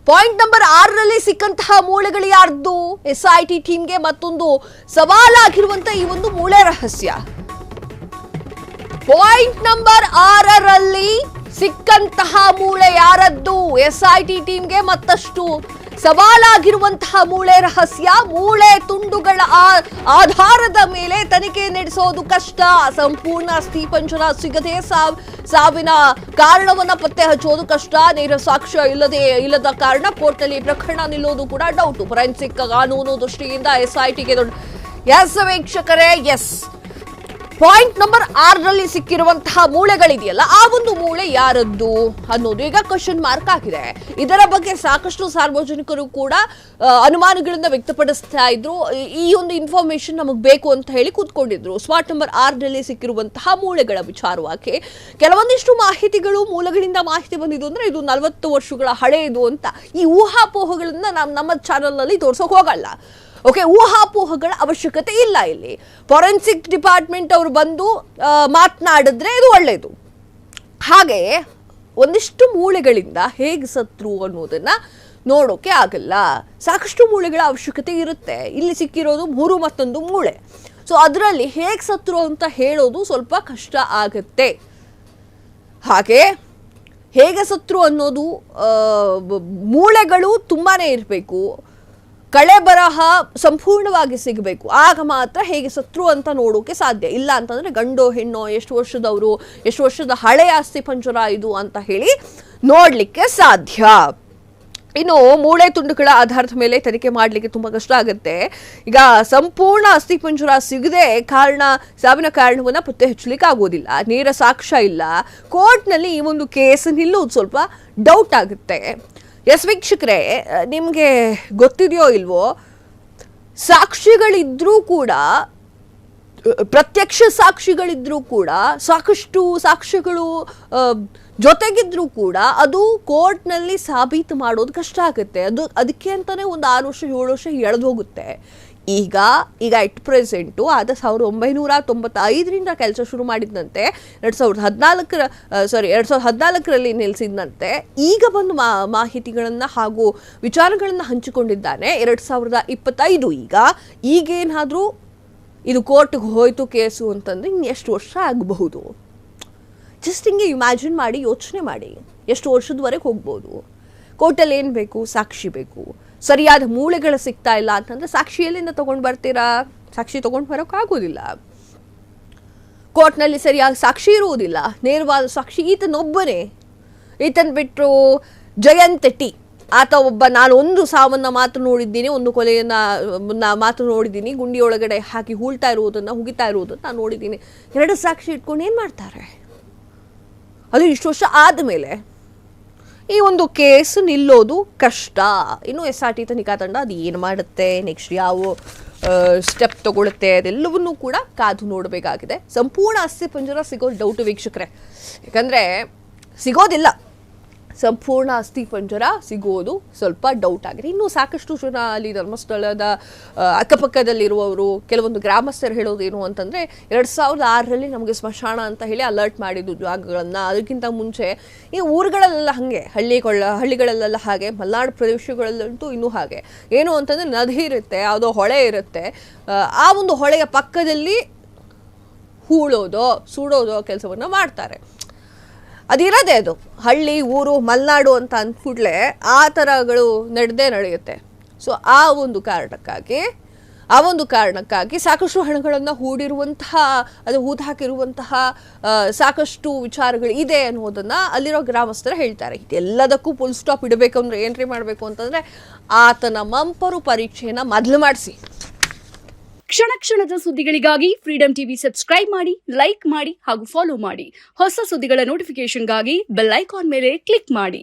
Point number 6ರಲ್ಲಿ ಸಿಕ್ಕಂತಹ ಮೂಳೆಗಳು ಯಾರ್ದು? SIT ಟೀಮ್ಗೆ ಮತ್ತೊಂದು ಸವಾಲಾಗಿರುವಂತ ಈ ಒಂದು ಮೂಳೆ ರಹಸ್ಯ. ಪಾಯಿಂಟ್ ನಂಬರ್ 6ರಲ್ಲಿ ಸಿಕ್ಕಂತಹ ಮೂಳೆ ಯಾರದ್ದು? SIT ಟೀಮ್ಗೆ ಮತ್ತಷ್ಟು ಸವಾಲಾಗಿರುವಂತಹ ಮೂಳೆ ರಹಸ್ಯ. ಮೂಳೆ ತುಂಡುಗಳ ಆಧಾರದ ಮೇಲೆ ತನಿಖೆ ನಡೆಸೋದು ಕಷ್ಟ. ಸಂಪೂರ್ಣ ಅಸ್ಥಿಪಂಜರ ಸಿಗದೆ ಸಾವಿನ ಕಾರಣವನ್ನ ಪತ್ತೆ ಹಚ್ಚೋದು ಕಷ್ಟ. ನೇರ ಸಾಕ್ಷ್ಯ ಇಲ್ಲದ ಕಾರಣ ಕೋರ್ಟ್ನಲ್ಲಿ ಪ್ರಕರಣ ನಿಲ್ಲೋದು ಕೂಡ ಡೌಟ್. ಫೊರೆನ್ಸಿಕ್ ಕಾನೂನು ದೃಷ್ಟಿಯಿಂದ SITಗೆ ದೊಡ್ಡ ಎಸ್ ವೀಕ್ಷಕರೇ, ಎಸ್ ಪಾಯಿಂಟ್ ನಂಬರ್ 6ರಲ್ಲಿ ಸಿಕ್ಕಿರುವಂತಹ ಮೂಳೆಗಳಿದೆಯಲ್ಲ, ಆ ಒಂದು ಮೂಳೆ ಯಾರದ್ದು ಅನ್ನೋದು ಈಗ ಕ್ವಶನ್ ಮಾರ್ಕ್ ಆಗಿದೆ. ಇದರ ಬಗ್ಗೆ ಸಾಕಷ್ಟು ಸಾರ್ವಜನಿಕರು ಕೂಡ ಅನುಮಾನಗಳನ್ನ ವ್ಯಕ್ತಪಡಿಸ್ತಾ ಇದ್ರು. ಈ ಒಂದು ಇನ್ಫಾರ್ಮೇಶನ್ ನಮಗೆ ಬೇಕು ಅಂತ ಹೇಳಿ ಕೂತ್ಕೊಂಡಿದ್ರು. ಸ್ಪಾಟ್ ನಂಬರ್ 6ರಲ್ಲಿ ಸಿಕ್ಕಿರುವಂತಹ ಮೂಳೆಗಳ ವಿಚಾರವಾಗಿ ಕೆಲವೊಂದಿಷ್ಟು ಮಾಹಿತಿಗಳು ಮೂಲಗಳಿಂದ ಮಾಹಿತಿ ಬಂದಿದ್ದು ಅಂದ್ರೆ ಇದು 40 ವರ್ಷಗಳ ಹಳೆಯದು ಅಂತ. ಈ ಊಹಾಪೋಹಗಳನ್ನ ನಮ್ಮ ಚಾನೆಲ್ ನಲ್ಲಿ ತೋರ್ಸೋಕೆ ಹೋಗಲ್ಲ. ಓಕೆ, ಊಹಾಪೋಹಗಳ ಅವಶ್ಯಕತೆ ಇಲ್ಲ. ಇಲ್ಲಿ ಫೊರೆನ್ಸಿಕ್ ಡಿಪಾರ್ಟ್ಮೆಂಟ್ ಅವರು ಬಂದು ಮಾತನಾಡಿದ್ರೆ ಇದು ಒಳ್ಳೆಯದು. ಹಾಗೆ ಒಂದಿಷ್ಟು ಮೂಳೆಗಳಿಂದ ಹೇಗೆ ಸತ್ರು ಅನ್ನೋದನ್ನ ನೋಡೋಕೆ ಆಗಲ್ಲ. ಸಾಕಷ್ಟು ಮೂಳೆಗಳ ಅವಶ್ಯಕತೆ ಇರುತ್ತೆ. ಇಲ್ಲಿ ಸಿಕ್ಕಿರೋದು 3 ಮತ್ತೊಂದು ಮೂಳೆ. ಸೊ ಅದರಲ್ಲಿ ಹೇಗೆ ಸತ್ರು ಅಂತ ಹೇಳೋದು ಸ್ವಲ್ಪ ಕಷ್ಟ ಆಗುತ್ತೆ. ಹಾಗೆ ಹೇಗೆ ಸತ್ರು ಅನ್ನೋದು ಮೂಳೆಗಳು ತುಂಬಾನೇ ಇರಬೇಕು. ಕಳೆ ಬರಹ ಸಂಪೂರ್ಣವಾಗಿ ಸಿಗಬೇಕು. ಆಗ ಮಾತ್ರ ಹೇಗೆ ಸತ್ರು ಅಂತ ನೋಡೋಕೆ ಸಾಧ್ಯ. ಇಲ್ಲ ಅಂತಂದ್ರೆ ಗಂಡೋ ಹೆಣ್ಣೋ, ಎಷ್ಟು ವರ್ಷದವರು, ಎಷ್ಟು ವರ್ಷದ ಹಳೆಯ ಅಸ್ಥಿಪಂಜರ ಇದು ಅಂತ ಹೇಳಿ ನೋಡ್ಲಿಕ್ಕೆ ಸಾಧ್ಯ. ಇನ್ನು ಮೂಳೆ ತುಂಡುಗಳ ಆಧಾರದ ಮೇಲೆ ತನಿಖೆ ಮಾಡಲಿಕ್ಕೆ ತುಂಬಾ ಕಷ್ಟ ಆಗುತ್ತೆ. ಈಗ ಸಂಪೂರ್ಣ ಅಸ್ಥಿಪಂಜರ ಸಿಗದೆ ಸಾವಿನ ಕಾರಣವನ್ನ ಪತ್ತೆ ಹಚ್ಚಲಿಕ್ಕೆ ಆಗೋದಿಲ್ಲ. ನೇರ ಸಾಕ್ಷ್ಯ ಇಲ್ಲ. ಕೋರ್ಟ್ನಲ್ಲಿ ಈ ಒಂದು ಕೇಸ್ ನಿಲ್ಲೋದು ಸ್ವಲ್ಪ ಡೌಟ್ ಆಗುತ್ತೆ. ಎಸ್ ವೀಕ್ಷಕರೇ, ನಿಮಗೆ ಗೊತ್ತಿದೆಯೋ ಇಲ್ವೋ, ಸಾಕ್ಷಿಗಳಿದ್ರೂ ಕೂಡ, ಪ್ರತ್ಯಕ್ಷ ಸಾಕ್ಷಿಗಳಿದ್ರೂ ಕೂಡ, ಸಾಕಷ್ಟು ಸಾಕ್ಷ್ಯಗಳು ಜೊತೆಗಿದ್ರೂ ಕೂಡ ಅದು ಕೋರ್ಟ್ನಲ್ಲಿ ಸಾಬೀತು ಮಾಡೋದು ಕಷ್ಟ ಆಗುತ್ತೆ. ಅದಕ್ಕೆ ಅಂತಾನೆ ಒಂದು 6 ವರ್ಷ 7 ವರ್ಷ ಎಳೆದು ಹೋಗುತ್ತೆ. ಈಗ ಎಟ್ ಪ್ರೆಸೆಂಟು 1995ರಿಂದ ಕೆಲಸ ಶುರು ಮಾಡಿದ್ದಂತೆ 2014ರಲ್ಲಿ ನಿಲ್ಲಿಸಿದಂತೆ ಈಗ ಬಂದು ಮಾಹಿತಿಗಳನ್ನು ಹಾಗೂ ವಿಚಾರಗಳನ್ನು ಹಂಚಿಕೊಂಡಿದ್ದಾನೆ. 2025 ಈಗೇನಾದರೂ ಇದು ಕೋರ್ಟ್ಗೆ ಹೋಯ್ತು ಕೇಸು ಅಂತಂದ್ರೆ ಇನ್ನು ಎಷ್ಟು ವರ್ಷ ಆಗಬಹುದು? ಜಸ್ಟ್ ಹಿಂಗೆ ಇಮ್ಯಾಜಿನ್ ಮಾಡಿ, ಯೋಚನೆ ಮಾಡಿ, ಎಷ್ಟು ವರ್ಷದವರೆಗೆ ಹೋಗ್ಬೋದು. ಕೋರ್ಟಲ್ಲಿ ಏನು ಬೇಕು? ಸಾಕ್ಷಿ ಬೇಕು. ಸರಿಯಾದ ಮೂಳೆಗಳು ಸಿಗ್ತಾ ಇಲ್ಲ ಅಂತಂದ್ರೆ ಸಾಕ್ಷಿ ಎಲ್ಲಿಂದ ತಗೊಂಡು ಬರ್ತೀರಾ? ಸಾಕ್ಷಿ ತಗೊಂಡು ಬರೋಕ್ಕಾಗೋದಿಲ್ಲ. ಕೋರ್ಟ್ನಲ್ಲಿ ಸರಿಯಾದ ಸಾಕ್ಷಿ ಇರುವುದಿಲ್ಲ. ನೇರವಾದ ಸಾಕ್ಷಿ ಈತನೊಬ್ಬನೇ. ಈತನ್ ಬಿಟ್ಟರು ಜಯಂತ್ ಟಿ ಆತ ಒಬ್ಬ. ನಾನು ಒಂದು ಸಾವನ್ನ ಮಾತ್ರ ನೋಡಿದ್ದೀನಿ, ಒಂದು ಕೊಲೆಯನ್ನ ಮಾತ್ರ ನೋಡಿದ್ದೀನಿ. ಗುಂಡಿ ಒಳಗಡೆ ಹಾಕಿ ಹುಗಿತಾ ಇರುವುದನ್ನು ನಾನು ನೋಡಿದ್ದೀನಿ. 2 ಸಾಕ್ಷಿ ಇಟ್ಕೊಂಡು ಏನು ಮಾಡ್ತಾರೆ? ಅದು ಇಷ್ಟು ವರ್ಷ ಆದಮೇಲೆ ಈ ಒಂದು ಕೇಸ್ ನಿಲ್ಲೋದು ಕಷ್ಟ. ಇನ್ನು SIT ತನಿಖಾ ತಂಡ ಅದು ಏನು ಮಾಡುತ್ತೆ, ನೆಕ್ಸ್ಟ್ ಯಾವ ಸ್ಟೆಪ್ ತಗೊಳುತ್ತೆ, ಅದೆಲ್ಲವನ್ನೂ ಕೂಡ ಕಾದು ನೋಡಬೇಕಾಗಿದೆ. ಸಂಪೂರ್ಣ ಅಸ್ಥಿಪಂಜರ ಸಿಗೋದು ಡೌಟ್ ವೀಕ್ಷಕರೇ. ಯಾಕಂದರೆ ಸಿಗೋದಿಲ್ಲ. ಸಂಪೂರ್ಣ ಅಸ್ಥಿಪಂಜರ ಸಿಗೋದು ಸ್ವಲ್ಪ ಡೌಟ್ ಆಗಿದೆ. ಇನ್ನೂ ಸಾಕಷ್ಟು ಜನ ಅಲ್ಲಿ ಧರ್ಮಸ್ಥಳದ ಅಕ್ಕಪಕ್ಕದಲ್ಲಿರುವವರು, ಕೆಲವೊಂದು ಗ್ರಾಮಸ್ಥರು ಹೇಳೋದು ಏನು ಅಂತಂದರೆ 2006ರಲ್ಲಿ ನಮಗೆ ಸ್ಮಶಾನ ಅಂತ ಹೇಳಿ ಅಲರ್ಟ್ ಮಾಡಿದ್ದು ಜಾಗಗಳನ್ನು. ಅದಕ್ಕಿಂತ ಮುಂಚೆ ಈ ಊರುಗಳಲ್ಲೆಲ್ಲ ಹಾಗೆ, ಹಳ್ಳಿಗಳಲ್ಲೆಲ್ಲ ಹಾಗೆ, ಮಲೆನಾಡು ಪ್ರದೇಶಗಳಲ್ಲಂತೂ ಇನ್ನೂ ಹಾಗೆ. ಏನು ಅಂತಂದರೆ ನದಿ ಇರುತ್ತೆ, ಯಾವುದೋ ಹೊಳೆ ಇರುತ್ತೆ. ಆ ಒಂದು ಹೊಳೆಯ ಪಕ್ಕದಲ್ಲಿ ಹೂಳೋದೋ ಸುಡೋದೋ ಕೆಲಸವನ್ನು ಮಾಡ್ತಾರೆ. ಅದಿರೋದೇ ಅದು ಹಳ್ಳಿ, ಊರು, ಮಲೆನಾಡು ಅಂತ ಅಂದ್ಬಿಟ್ಲೆ ಆ ಥರಗಳು ನಡೆಯುತ್ತೆ. ಸೊ ಆ ಒಂದು ಕಾರಣಕ್ಕಾಗಿ ಸಾಕಷ್ಟು ಹಣಗಳನ್ನು ಹೂತು ಹಾಕಿರುವಂತಹ ಸಾಕಷ್ಟು ವಿಚಾರಗಳು ಇದೆ ಅನ್ನೋದನ್ನ ಅಲ್ಲಿರೋ ಗ್ರಾಮಸ್ಥರು ಹೇಳ್ತಾರೆ. ಇದೆಲ್ಲದಕ್ಕೂ ಫುಲ್ ಸ್ಟಾಪ್ ಇಡಬೇಕಂದ್ರೆ ಏನ್ರಿ ಮಾಡಬೇಕು ಅಂತಂದ್ರೆ ಆತನ ಮಂಪರು ಪರೀಕ್ಷೆಯನ್ನ ಮೊದಲು ಮಾಡಿಸಿ. ಕ್ಷಣ ಕ್ಷಣದ ಸುದ್ದಿಗಳಿಗಾಗಿ ಫ್ರೀಡಂ ಟಿವಿ ಸಬ್ಸ್ಕ್ರೈಬ್ ಮಾಡಿ, ಲೈಕ್ ಮಾಡಿ ಹಾಗೂ ಫಾಲೋ ಮಾಡಿ. ಹೊಸ ಸುದ್ದಿಗಳ ನೋಟಿಫಿಕೇಶನ್ಗಾಗಿ ಬೆಲ್ ಐಕಾನ್ ಮೇಲೆ ಕ್ಲಿಕ್ ಮಾಡಿ.